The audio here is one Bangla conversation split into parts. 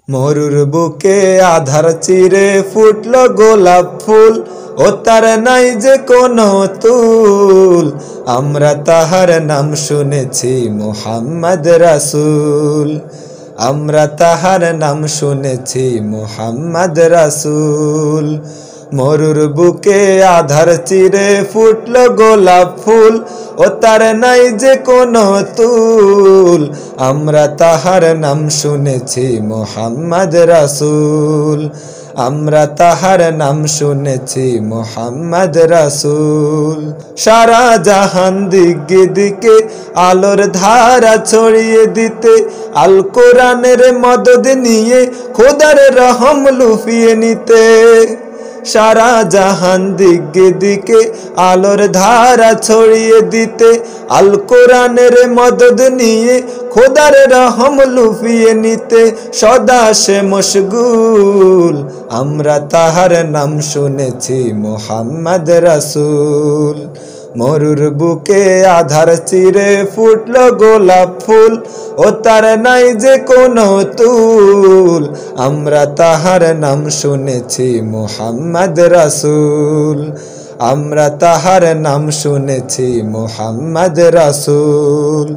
মরুর বুকে আধার চিরে ফুটলো গোলাপ ফুল, ও তার নাই যে কোনো তুল। আমরা তাহার নাম শুনেছি মুহাম্মদ রাসূল, আমরা তাহার নাম শুনেছি মুহাম্মদ রাসূল। মরুর বুকে আধার চিরে ফুটলো গোলাপ ফুল, ও তার নাই যে কোনো তুল। আমরা তাহার নাম শুনেছি মুহাম্মদ রাসূল, আমরা তাহার নাম শুনেছি মুহাম্মদ রাসূল। সারা জাহান দিকে দিকে আলোর ধারা ছড়িয়ে দিতে, আল কোরআনের মদদ নিয়ে খোদার রহম লুফিয়ে নিতে। সারা জাহান দিকে দিকে আলোর ধারা ছড়িয়ে দিতে, আল কোরআনের মদদ নিয়ে খোদার রহম লুফিয়ে নিতে সদা সে মশগুল। আমরা তাহার নাম শুনেছি মুহাম্মদ রাসূল। মরুর বুকে আধার চিরে ফুটলো গোলাপ ফুল, ও তার নাই যে কোনো তুল। আমরা তাহার নাম শুনেছি মুহাম্মদ রাসূল, আমরা তাহার নাম শুনেছি মুহাম্মদ রাসূল।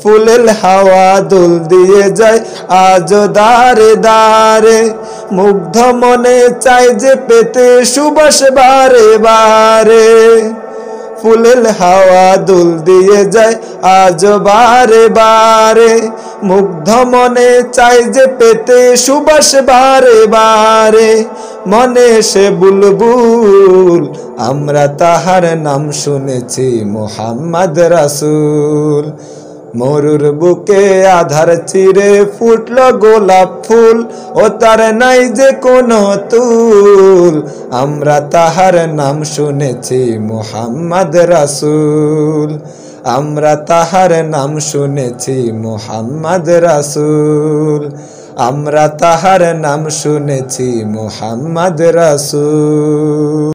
ফুলের হাওয়া দুল দিয়ে যায় আজো দারে দারে, মুগ্ধ মনে চাই যে পেতে সুবাস বারে বারে। ফুলের হাওয়া দুল দিয়ে যায় আজ বারে বারে, মুগ্ধ মনে চাই যে পেতে সুবাস বারে বারে। মনে সে বুলবুল, আমরা তাহার নাম শুনেছি মুহাম্মদ রাসূল। মরুর বুকে আধার চিরে ফুটলো গোলাপ ফুল, ও তার নাই যে কোনো তুল। আমরা তাহার নাম শুনেছি মুহাম্মদ রাসূল, আমরা তাহার নাম শুনেছি মুহাম্মদ রাসূল, আমরা তাহার নাম শুনেছি মুহাম্মদ রাসূল।